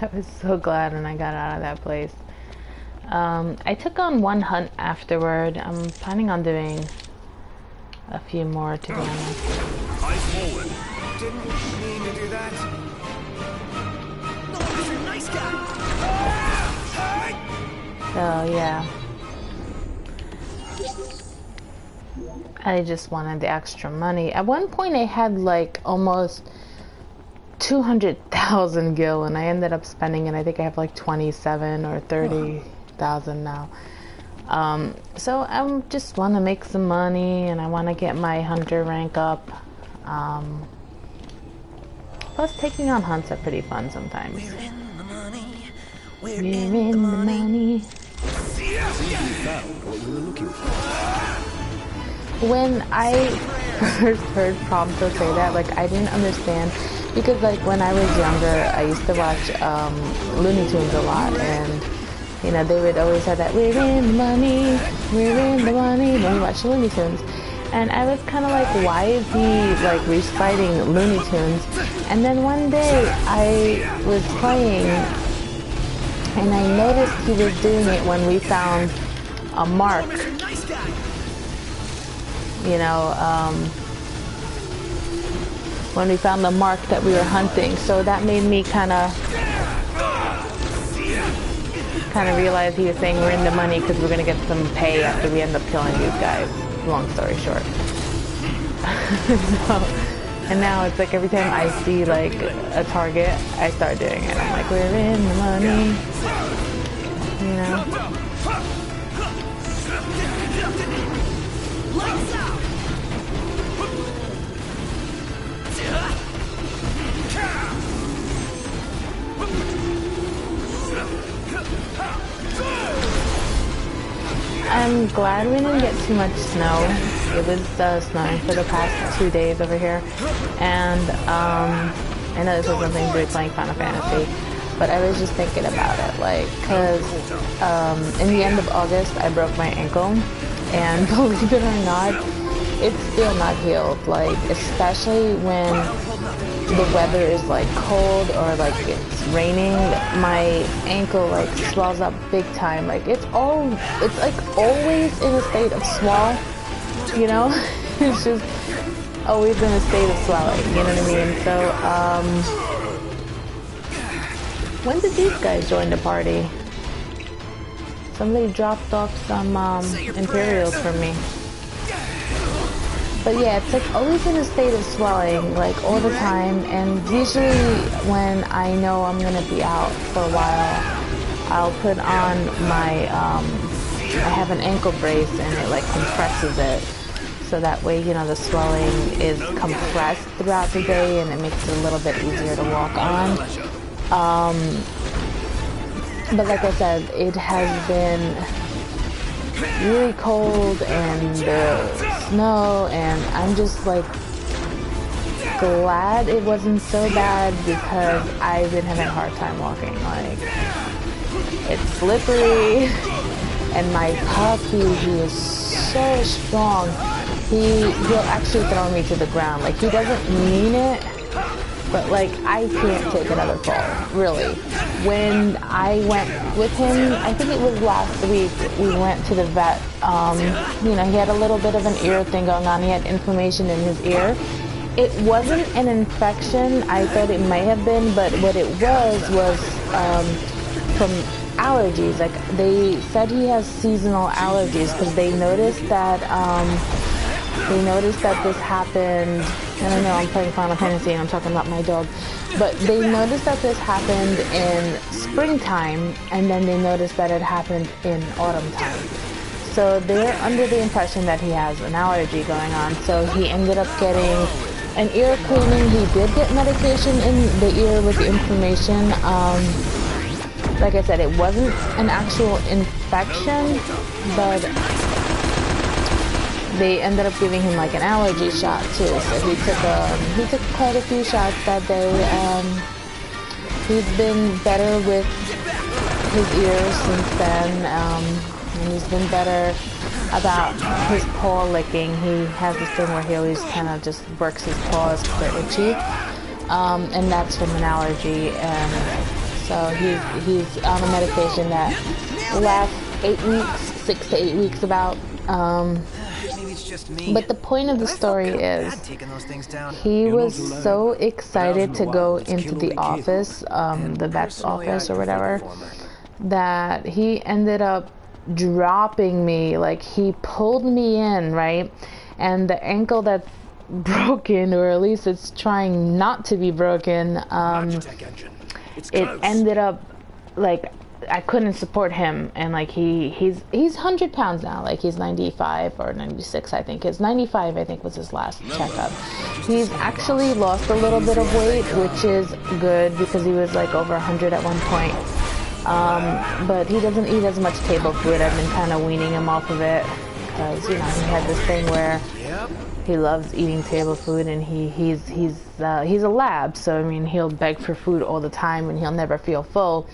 I was so glad when I got out of that place. I took on one hunt afterward. I'm planning on doing a few more, to be honest. Eyes forward. Didn't mean to do that. No, you're a nice guy. So yeah, I just wanted the extra money. At one point I had like almost 200,000 gil and I ended up spending it. I think I have like 27 or 30,000 now. So I just want to make some money and I want to get my hunter rank up. Plus taking on hunts are pretty fun sometimes. We're in the money. We're in the money. What we were looking for. When I first heard Prompto say that, like I didn't understand, because like when I was younger, I used to watch Looney Tunes a lot, and you know they would always have that "We're in the money, we're in the money" when you watch Looney Tunes, and I was kind of like, why is he like reciting Looney Tunes? And then one day I was playing, and I noticed he was doing it when we found a mark. You know, when we found the mark that we were hunting. So that made me kind of realize he was saying we're in the money because we're going to get some pay after we end up killing these guys. Long story short. So, and now it's like every time I see like a target, I start doing it. I'm like, we're in the money. You know? I'm glad we didn't get too much snow. It was snowing for the past 2 days over here, and I know this has nothing to do with playing Final Fantasy, but I was just thinking about it, like, because in the end of August I broke my ankle, and believe it or not, it's still not healed, like, especially when the weather is like cold or like it's raining, my ankle like swells up big time. Like it's like always in a state of swell, you know? It's just always in a state of swelling, you know what I mean? So when did these guys join the party? Somebody dropped off some Imperials for me. But yeah, it's like always in a state of swelling, like all the time, and usually when I know I'm gonna be out for a while, I'll put on my, I have an ankle brace and it like compresses it, so that way, you know, the swelling is compressed throughout the day and it makes it a little bit easier to walk on. But like I said, it has been really cold and snow, and I'm just like glad it wasn't so bad because I've been having a hard time walking. Like it's slippery, and my puppy, he is so strong. He'll actually throw me to the ground. Like he doesn't mean it, but like I can't take another fall, really. When I went with him, I think it was last week, we went to the vet. You know, he had a little bit of an ear thing going on. He had inflammation in his ear. It wasn't an infection. I thought it might have been, but what it was from allergies. Like they said he has seasonal allergies because they noticed that this happened. And I know I'm playing Final Fantasy and I'm talking about my dog, but they noticed that this happened in springtime, and then they noticed that it happened in autumn time. So they're under the impression that he has an allergy going on. So he ended up getting an ear cleaning. He did get medication in the ear with the inflammation. Like I said, it wasn't an actual infection, but they ended up giving him like an allergy shot too. So he took quite a few shots that day. He's been better with his ears since then, and he's been better about his paw licking. He has this thing where he always kind of just works his paws because they're itchy, and that's from an allergy. And So he's on a medication that lasts 8 weeks, 6 to 8 weeks about. Maybe it's just me. But the point of the story is, Taking those things down. he was so excited to go into the office, the vet's office or whatever, that he ended up dropping me. Like, he pulled me in, right? And the ankle that's broken, or at least it's trying not to be broken, it ended up, like, I couldn't support him, and like he's 100 pounds now, like he's 95 or 96, I think. It's 95, I think, was his last checkup. He's actually lost a little bit of weight, which is good because he was like over 100 at one point. But he doesn't eat as much table food. I've been kind of weaning him off of it because, you know, he had this thing where he loves eating table food, and he's a lab, so I mean, he'll beg for food all the time and he'll never feel full.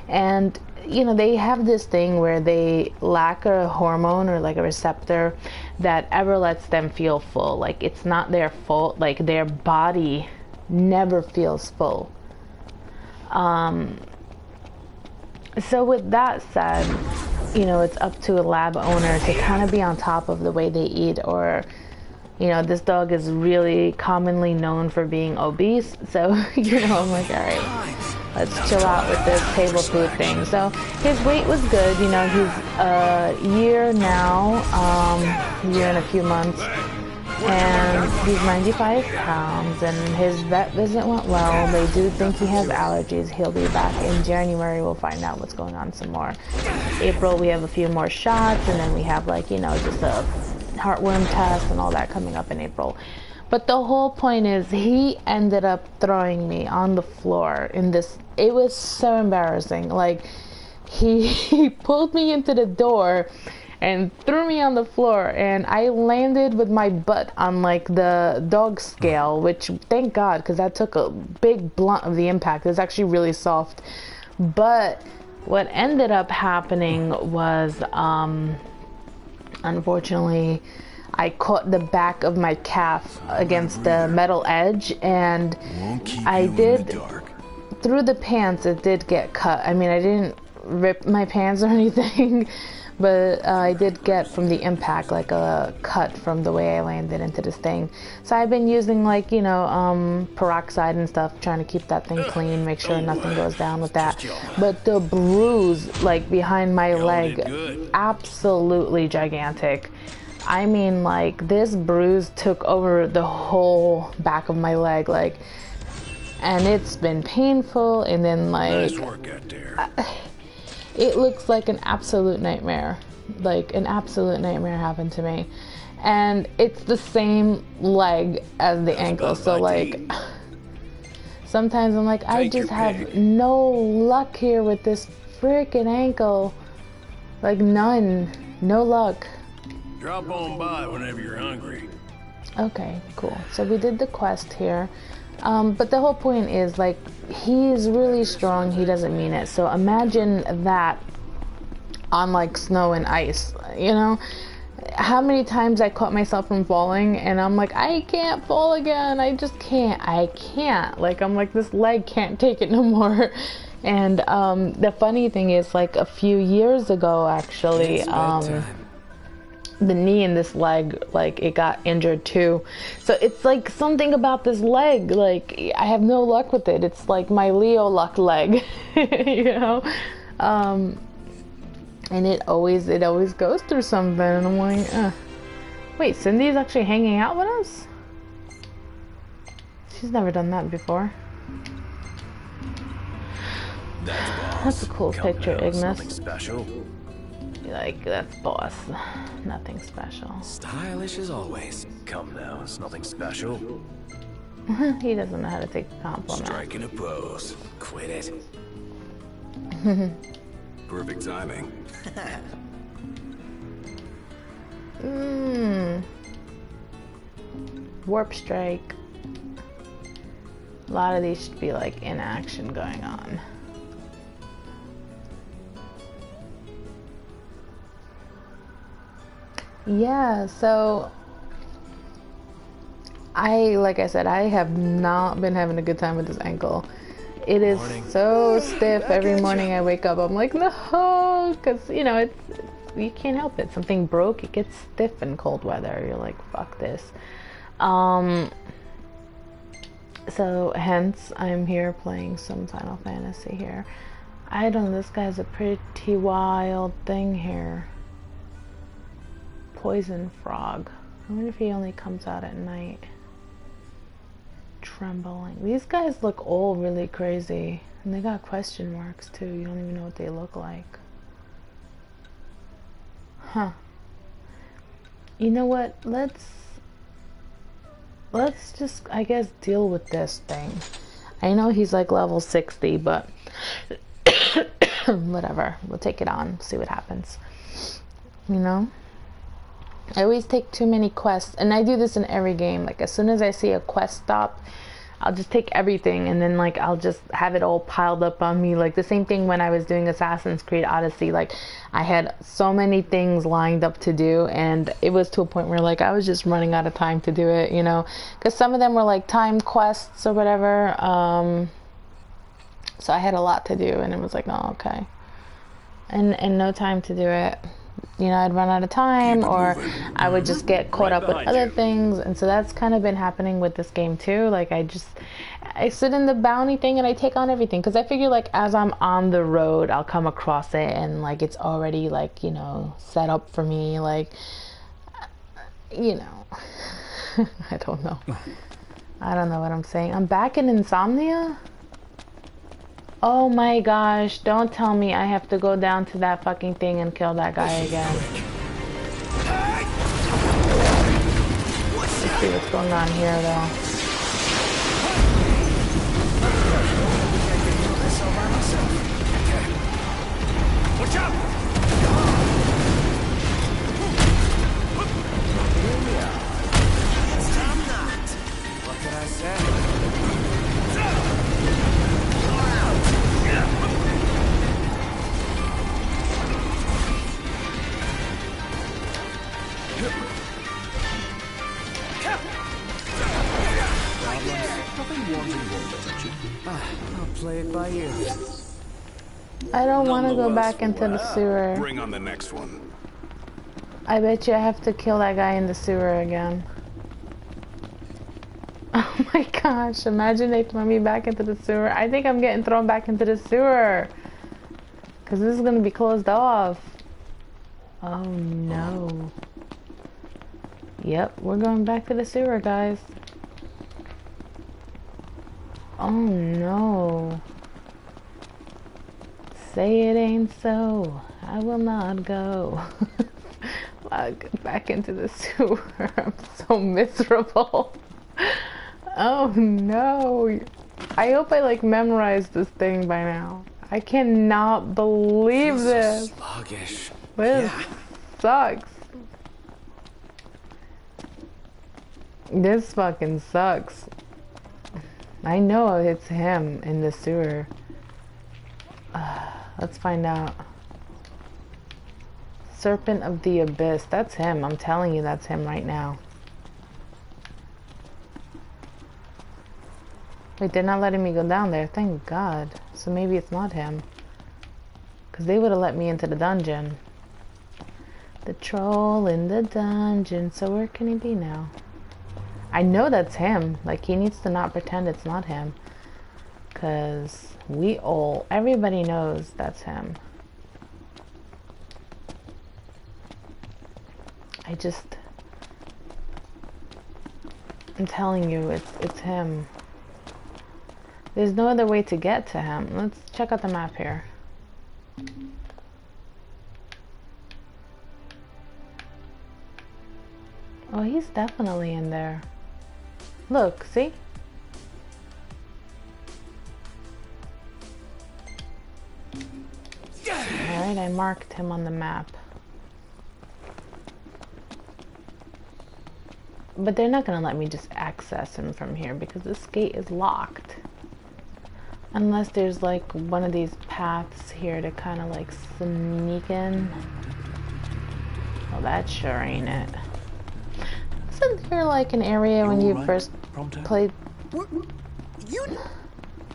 And, you know, they have this thing where they lack a hormone or like a receptor that ever lets them feel full. Like, it's not their fault. Like, their body never feels full. So with that said, you know, it's up to a lab owner to kind of be on top of the way they eat. Or, you know, this dog is really commonly known for being obese. So, you know, I'm like, all right, let's chill out with this table food thing. So his weight was good. You know, he's a year now, year and a few months, and he's 95 pounds, and his vet visit went well. They do think he has allergies. He'll be back in January. We'll find out what's going on some more. April, we have a few more shots, and then we have, like, you know, just a heartworm test and all that coming up in April. But the whole point is, he ended up throwing me on the floor in this. It was so embarrassing. Like, he pulled me into the door and threw me on the floor, and I landed with my butt on like the dog scale, which, thank God, because that took a big blunt of the impact. It's actually really soft. But what ended up happening was, unfortunately, I caught the back of my calf against the metal edge, and I did, through the pants, it did get cut. I mean, I didn't rip my pants or anything, but I did get from the impact like a cut from the way I landed into this thing. So I've been using, like, you know, peroxide and stuff, trying to keep that thing clean, make sure nothing goes down with that. But the bruise, like, behind my leg, absolutely gigantic. I mean, like, this bruise took over the whole back of my leg, like, and it's been painful. And then, like, nice work out there. It looks like an absolute nightmare. Like, an absolute nightmare happened to me. And it's the same leg as the ankle. So, like, sometimes I'm like, I just have no luck here with this freaking ankle. Like, none. No luck. Drop on by whenever you're hungry. Okay, cool. So we did the quest here. But the whole point is, like, he's really strong. He doesn't mean it. So imagine that on, like, snow and ice, you know? How many times I caught myself from falling, and I'm like, I can't fall again. I just can't. I can't. Like, I'm like, this leg can't take it no more. And the funny thing is, like, a few years ago, actually, the knee in this leg, like, it got injured too. So it's like something about this leg, like, I have no luck with it. It's like my Leo luck leg, you know? And it always goes through something, and I'm like, wait, Cindy's actually hanging out with us? She's never done that before. That's a cool picture, Ignis. Nothing special. Like, that's boss. Nothing special. Stylish as always. Come now, it's nothing special. He doesn't know how to take a compliment. Striking a pose. Quit it. Perfect timing. Warp strike. A lot of these should be, like, in action going on. Yeah, so like I said, I have not been having a good time with this ankle. It is Morning. so stiff Back every at morning ya. I wake up. I'm like, no, because, you know, it's, you can't help it. Something broke, it gets stiff in cold weather. You're like, fuck this. So hence I'm here playing some Final Fantasy here. I don't know, this guy's a pretty wild thing here. Poison frog. I wonder if he only comes out at night. Trembling. These guys look all really crazy. And they got question marks too. You don't even know what they look like. Huh. You know what? Let's just, I guess, deal with this thing. I know he's like level 60, but whatever. We'll take it on, see what happens. You know? I always take too many quests, and I do this in every game. Like, as soon as I see a quest stop, I'll just take everything, and then like I'll just have it all piled up on me. Like the same thing when I was doing Assassin's Creed Odyssey. Like I had so many things lined up to do, and it was to a point where like I was just running out of time to do it, you know, because some of them were like time quests or whatever. So I had a lot to do, and it was like, oh, okay, and no time to do it. You know, I'd run out of time, or I would just get caught up with other things. And so that's kind of been happening with this game too. Like I sit in the bounty thing and I take on everything, because I figure like as I'm on the road I'll come across it and like it's already like, you know, set up for me, like, you know. I don't know what I'm saying. I'm back in Insomnia. Oh my gosh, don't tell me I have to go down to that fucking thing and kill that guy again. Let's see what's going on here though. Watch out! It's time not. What can I say? I'll play it by ear. I don't want to go back into the sewer. Bring on the next one. I bet you I have to kill that guy in the sewer again. Oh my gosh, imagine they throw me back into the sewer. I think I'm getting thrown back into the sewer, because this is going to be closed off. Oh no. Yep, we're going back to the sewer, guys. Oh no. Say it ain't so. I will not go. Back into the sewer. I'm so miserable. Oh no. I hope I like memorized this thing by now. I cannot believe this. Sluggish. This sucks. This fucking sucks. I know it's him in the sewer. Let's find out. Serpent of the Abyss. That's him. I'm telling you, that's him right now. Wait, they're not letting me go down there. Thank God. So maybe it's not him. Because they would have let me into the dungeon. The troll in the dungeon. So where can he be now? I know that's him. Like, he needs to not pretend it's not him. Because everybody knows that's him. I'm telling you, it's him. There's no other way to get to him. Let's check out the map here. Oh, he's definitely in there. Look, see? Alright, I marked him on the map. But they're not gonna let me just access him from here because this gate is locked. Unless there's like one of these paths here to kind of like sneak in. Well, that sure ain't it. Isn't there like an area when you first played?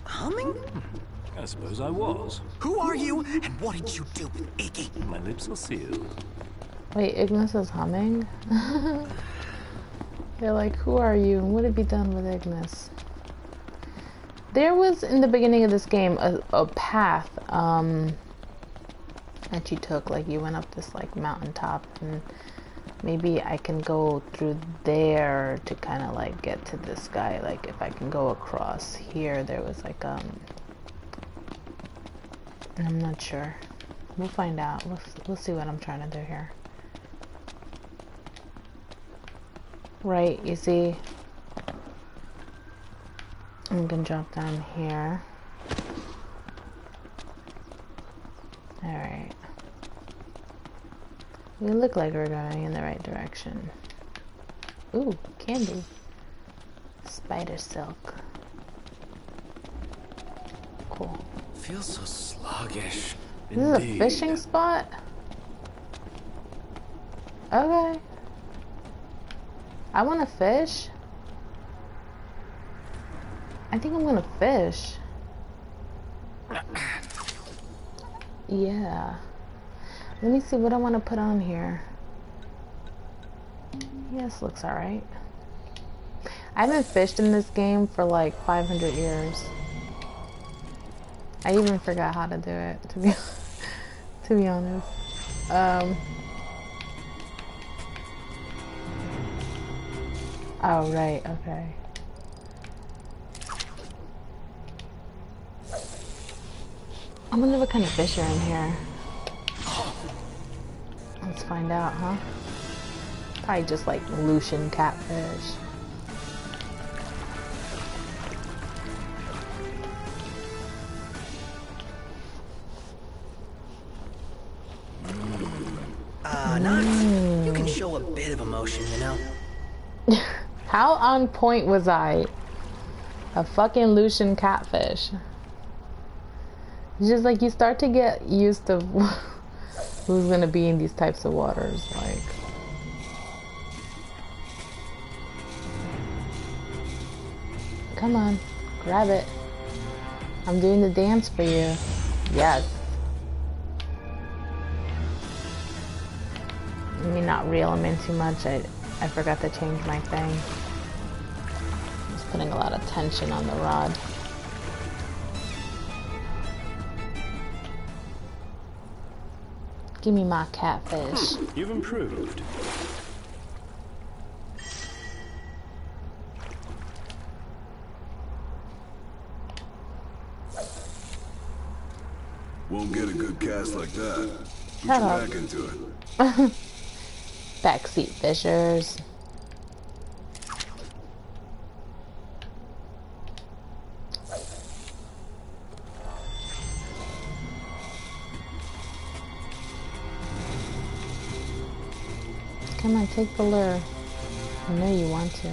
Humming? I suppose I was. Who are you, and what did you do with Iggy? My lips are sealed. Wait, Ignis is humming? They're like, who are you, and what have you done with Ignis? There was, in the beginning of this game, a path, that you took, like, you went up this, like, mountaintop, and maybe I can go through there to kind of, like, get to this guy. Like, if I can go across here, there was, like, I'm not sure. We'll find out. We'll see what I'm trying to do here. Right, you see? I'm gonna drop down here. Alright. We look like we're going in the right direction. Ooh, candy. Spider silk. Cool. Feels so sluggish. This is a fishing spot? Okay. I want to fish. I think I'm gonna fish. Yeah. Let me see what I want to put on here. Yes, looks alright. I haven't fished in this game for like 500 years. I even forgot how to do it, to be honest. Oh, right, okay. I wonder what kind of fish are in here. Let's find out, huh? Probably just like Lucian catfish. You can show a bit of emotion, you know? How on point was I? A fucking Lucian catfish. It's just like you start to get used to who's gonna be in these types of waters, like. Come on, grab it. I'm doing the dance for you. Yes. Let me not reel him in too much. I forgot to change my thing. Just putting a lot of tension on the rod. Give me my catfish. You've improved. Won't get a good cast like that. Put Shut your up. back into it. Backseat fishers. Come on, take the lure. I know you want to.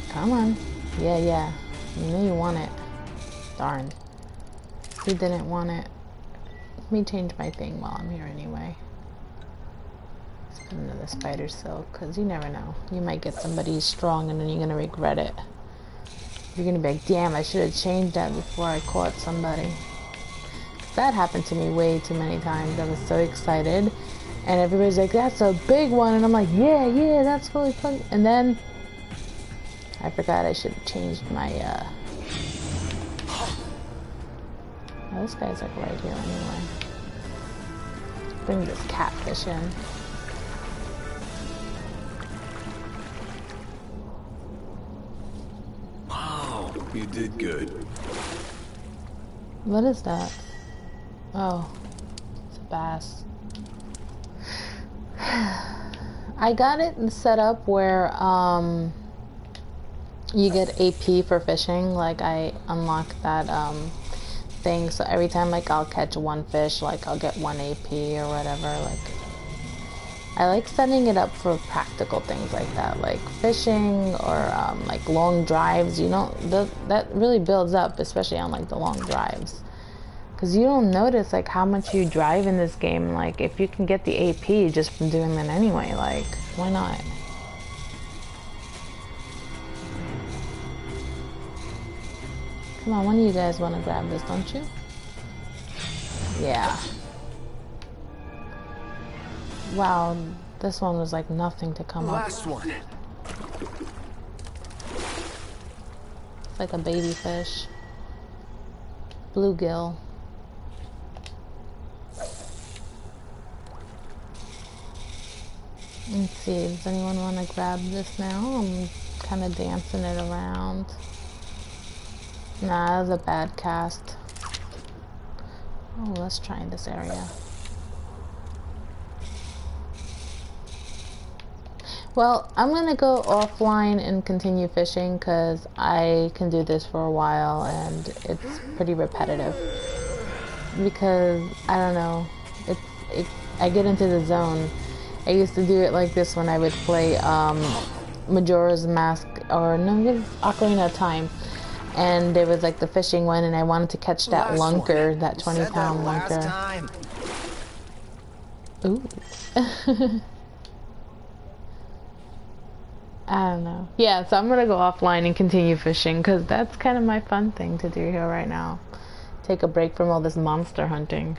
Come on. Yeah. You know you want it. Darn. He didn't want it. Let me change my thing while I'm here anyway. Let's put another spider silk, because you never know. You might get somebody strong and then you're going to regret it. You're going to be like, damn, I should have changed that before I caught somebody. That happened to me way too many times. I was so excited. And everybody's like, that's a big one. And I'm like, yeah, that's really fun. And then I forgot I should have changed my, Oh, this guy's like right here anyway. Bring this catfish in. Wow, you did good. What is that? Oh, it's a bass. I got it set up where you get AP for fishing. Like I unlocked that thing, so every time like I'll catch one fish, like I'll get 1 AP or whatever. Like I like setting it up for practical things like that, like fishing or like long drives. You know, that really builds up, especially on like the long drives, because you don't notice like how much you drive in this game. Like if you can get the AP just from doing that anyway, like why not? Come on, one of you guys want to grab this, don't you? Yeah. Wow, this one was like nothing to come up. Last one. It's like a baby fish. Bluegill. Let's see, does anyone want to grab this now? I'm kind of dancing it around. Nah, that was a bad cast. Oh, let's try this area. Well, I'm gonna go offline and continue fishing because I can do this for a while and it's pretty repetitive. Because, I don't know, I get into the zone. I used to do it like this when I would play Majora's Mask, or no, it was Ocarina of Time. And there was like the fishing one, and I wanted to catch that lunker, that 20-pound lunker. Ooh. I don't know. Yeah, so I'm gonna go offline and continue fishing because that's kind of my fun thing to do here right now. Take a break from all this monster hunting.